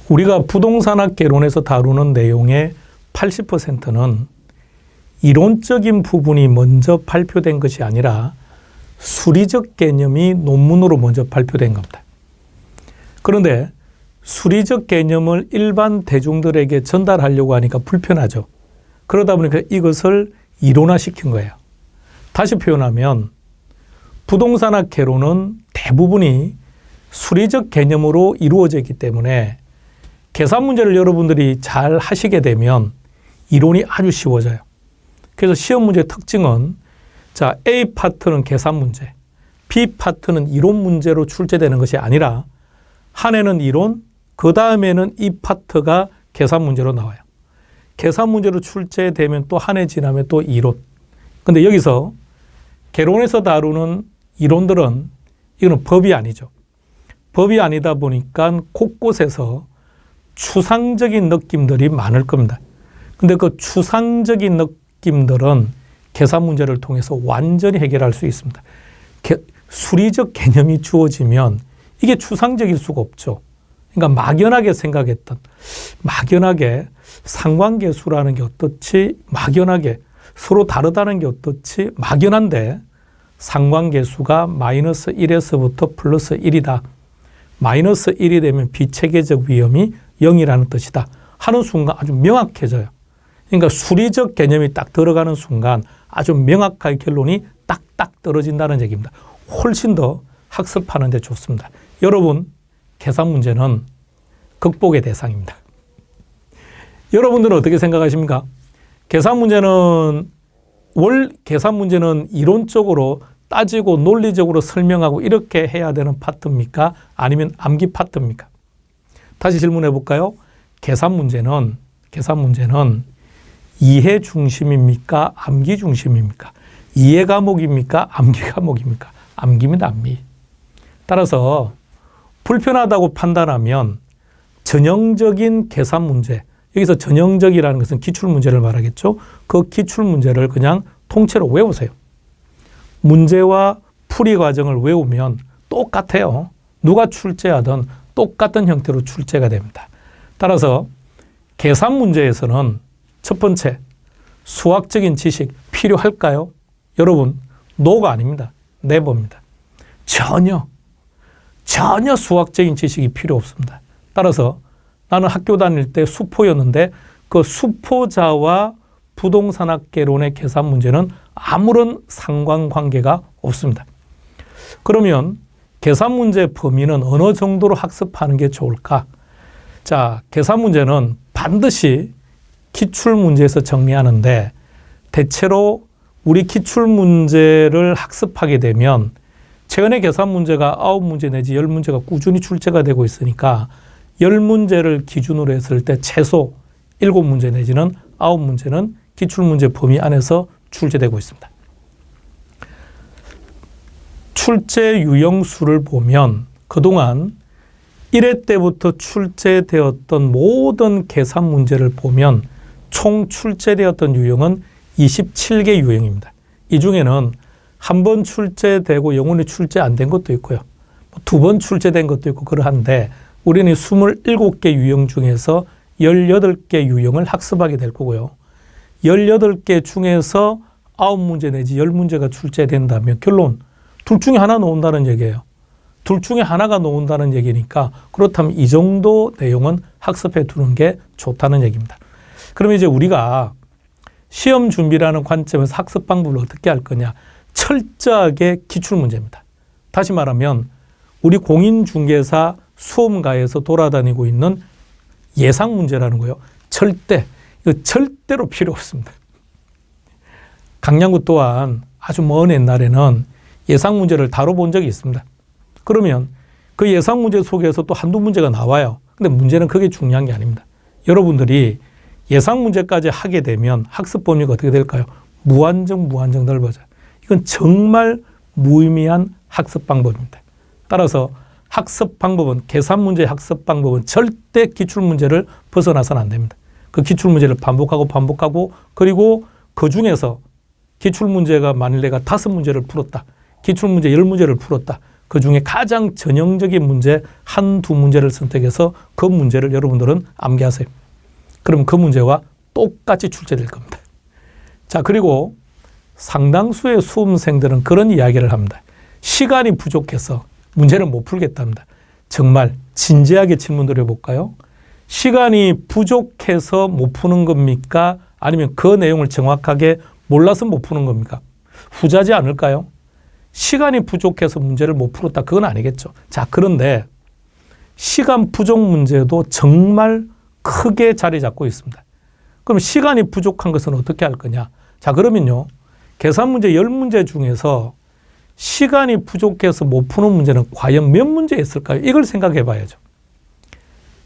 우리가 부동산학 개론에서 다루는 내용의 80%는 이론적인 부분이 먼저 발표된 것이 아니라 수리적 개념이 논문으로 먼저 발표된 겁니다. 그런데 수리적 개념을 일반 대중들에게 전달하려고 하니까 불편하죠. 그러다 보니까 이것을 이론화시킨 거예요. 다시 표현하면 부동산학 개론은 대부분이 수리적 개념으로 이루어져 있기 때문에 계산 문제를 여러분들이 잘 하시게 되면 이론이 아주 쉬워져요. 그래서 시험 문제의 특징은 자, A 파트는 계산 문제, B 파트는 이론 문제로 출제되는 것이 아니라 한 해는 이론, 그 다음에는 이 파트가 계산 문제로 나와요. 계산 문제로 출제되면 또 한 해 지나면 또 이론. 근데 여기서 개론에서 다루는 이론들은 이거는 법이 아니죠. 법이 아니다 보니까 곳곳에서 추상적인 느낌들이 많을 겁니다. 근데 그 추상적인 느낌들은 계산 문제를 통해서 완전히 해결할 수 있습니다. 수리적 개념이 주어지면 이게 추상적일 수가 없죠. 그러니까 막연하게 생각했던, 막연하게 상관계수라는 게 어떻지, 막연하게 서로 다르다는 게 어떻지, 막연한데 상관계수가 마이너스 1에서부터 플러스 1이다. 마이너스 1이 되면 비체계적 위험이 0이라는 뜻이다 하는 순간 아주 명확해져요. 그러니까 수리적 개념이 딱 들어가는 순간 아주 명확하게 결론이 딱딱 떨어진다는 얘기입니다. 훨씬 더 학습하는 데 좋습니다. 여러분, 계산 문제는 극복의 대상입니다. 여러분들은 어떻게 생각하십니까? 계산 문제는 이론적으로 따지고 논리적으로 설명하고 이렇게 해야 되는 파트입니까? 아니면 암기 파트입니까? 다시 질문해 볼까요? 계산 문제는 이해 중심입니까? 암기 중심입니까? 이해 과목입니까? 암기 과목입니까? 암기입니다, 암기. 따라서 불편하다고 판단하면 전형적인 계산 문제, 여기서 전형적이라는 것은 기출문제를 말하겠죠. 그 기출문제를 그냥 통째로 외우세요. 문제와 풀이 과정을 외우면 똑같아요. 누가 출제하든 똑같은 형태로 출제가 됩니다. 따라서 계산 문제에서는 첫 번째, 수학적인 지식 필요할까요? 여러분, 노가 아닙니다. 네버입니다. 전혀 수학적인 지식이 필요 없습니다. 따라서 나는 학교 다닐 때 수포였는데 그 수포자와 부동산학 개론의 계산 문제는 아무런 상관관계가 없습니다. 그러면 계산 문제 범위는 어느 정도로 학습하는 게 좋을까? 자, 계산 문제는 반드시 기출 문제에서 정리하는데 대체로 우리 기출 문제를 학습하게 되면 최근에 계산 문제가 9문제 내지 10문제가 꾸준히 출제가 되고 있으니까 10문제를 기준으로 했을 때 최소 7문제 내지는 9문제는 기출문제 범위 안에서 출제되고 있습니다. 출제 유형수를 보면 그동안 1회 때부터 출제되었던 모든 계산 문제를 보면 총 출제되었던 유형은 27개 유형입니다. 이 중에는 한 번 출제되고 영원히 출제 안 된 것도 있고요. 2번 출제된 것도 있고 그러한데 우리는 27개 유형 중에서 18개 유형을 학습하게 될 거고요. 18개 중에서 9문제 내지 10문제가 출제된다면 결론, 둘 중에 하나 놓은다는 얘기예요. 둘 중에 하나가 놓은다는 얘기니까 그렇다면 이 정도 내용은 학습해 두는 게 좋다는 얘기입니다. 그러면 이제 우리가 시험 준비라는 관점에서 학습 방법을 어떻게 할 거냐? 철저하게 기출문제입니다. 다시 말하면 우리 공인중개사 수험가에서 돌아다니고 있는 예상문제라는 거예요. 이거 절대로 필요 없습니다. 강양구 또한 아주 먼 옛날에는 예상문제를 다뤄본 적이 있습니다. 그러면 그 예상문제 속에서 또 한두 문제가 나와요. 근데 문제는 그게 중요한 게 아닙니다. 여러분들이 예상문제까지 하게 되면 학습 범위가 어떻게 될까요? 무한정 넓어져요. 이건 정말 무의미한 학습 방법입니다. 따라서 학습 방법은, 계산 문제의 학습 방법은 절대 기출문제를 벗어나서는 안 됩니다. 그 기출문제를 반복하고 그리고 그 중에서 기출문제가 만일 내가 5문제를 풀었다. 기출문제 10문제를 풀었다. 그중에 가장 전형적인 문제 한두 문제를 선택해서 그 문제를 여러분들은 암기하세요. 그러면 그 문제와 똑같이 출제될 겁니다. 자, 그리고 상당수의 수험생들은 그런 이야기를 합니다. 시간이 부족해서 문제를 못 풀겠답니다. 정말 진지하게 질문 드려볼까요? 시간이 부족해서 못 푸는 겁니까? 아니면 그 내용을 정확하게 몰라서 못 푸는 겁니까? 후자지 않을까요? 시간이 부족해서 문제를 못 풀었다. 그건 아니겠죠. 자, 그런데 시간 부족 문제도 정말 크게 자리 잡고 있습니다. 그럼 시간이 부족한 것은 어떻게 할 거냐? 자, 그러면요. 계산 문제 10문제 중에서 시간이 부족해서 못 푸는 문제는 과연 몇 문제 있을까요? 이걸 생각해 봐야죠.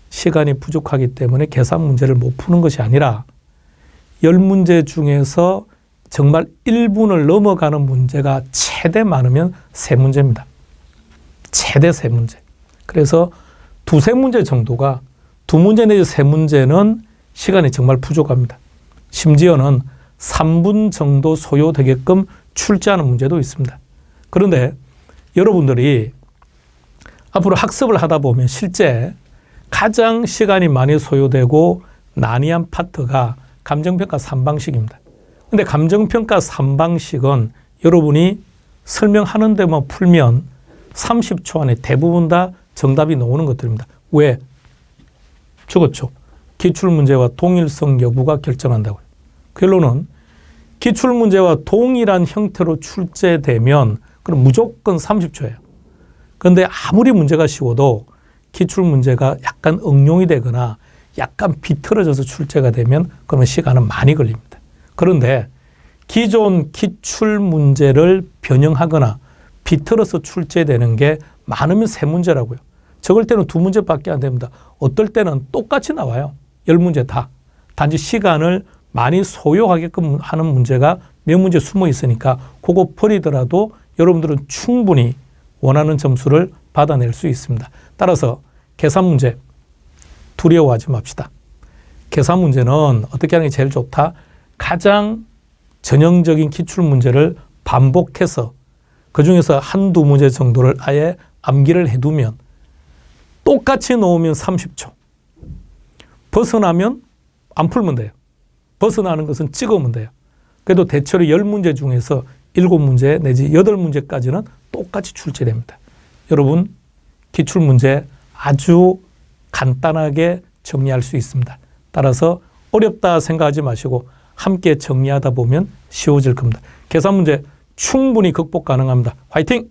시간이 부족하기 때문에 계산 문제를 못 푸는 것이 아니라 10문제 중에서 정말 1분을 넘어가는 문제가 최대 많으면 3문제입니다. 최대 3문제. 그래서 2-3문제 정도가 2문제 내지 3문제는 시간이 정말 부족합니다. 심지어는 3분 정도 소요되게끔 출제하는 문제도 있습니다. 그런데 여러분들이 앞으로 학습을 하다 보면 실제 가장 시간이 많이 소요되고 난이한 파트가 감정평가 3방식입니다. 근데 감정평가 3방식은 여러분이 설명하는 데만 풀면 30초 안에 대부분 다 정답이 나오는 것들입니다. 왜? 적었죠. 기출문제와 동일성 여부가 결정한다고요. 결론은 기출문제와 동일한 형태로 출제되면 그럼 무조건 30초예요. 그런데 아무리 문제가 쉬워도 기출문제가 약간 응용이 되거나 약간 비틀어져서 출제가 되면 그러면 시간은 많이 걸립니다. 그런데 기존 기출문제를 변형하거나 비틀어서 출제되는 게 많으면 3문제라고요. 적을 때는 2문제밖에 안 됩니다. 어떨 때는 똑같이 나와요. 10문제 다. 단지 시간을 많이 소요하게끔 하는 문제가 몇 문제 숨어 있으니까 그거 버리더라도 여러분들은 충분히 원하는 점수를 받아낼 수 있습니다. 따라서 계산 문제 두려워하지 맙시다. 계산 문제는 어떻게 하는 게 제일 좋다? 가장 전형적인 기출 문제를 반복해서 그중에서 한두 문제 정도를 아예 암기를 해두면 똑같이 놓으면 30초. 벗어나면 안 풀면 돼요. 벗어나는 것은 찍으면 돼요. 그래도 대체로 10문제 중에서 7문제 내지 8문제까지는 똑같이 출제됩니다. 여러분, 기출문제 아주 간단하게 정리할 수 있습니다. 따라서 어렵다 생각하지 마시고 함께 정리하다 보면 쉬워질 겁니다. 계산 문제 충분히 극복 가능합니다. 화이팅!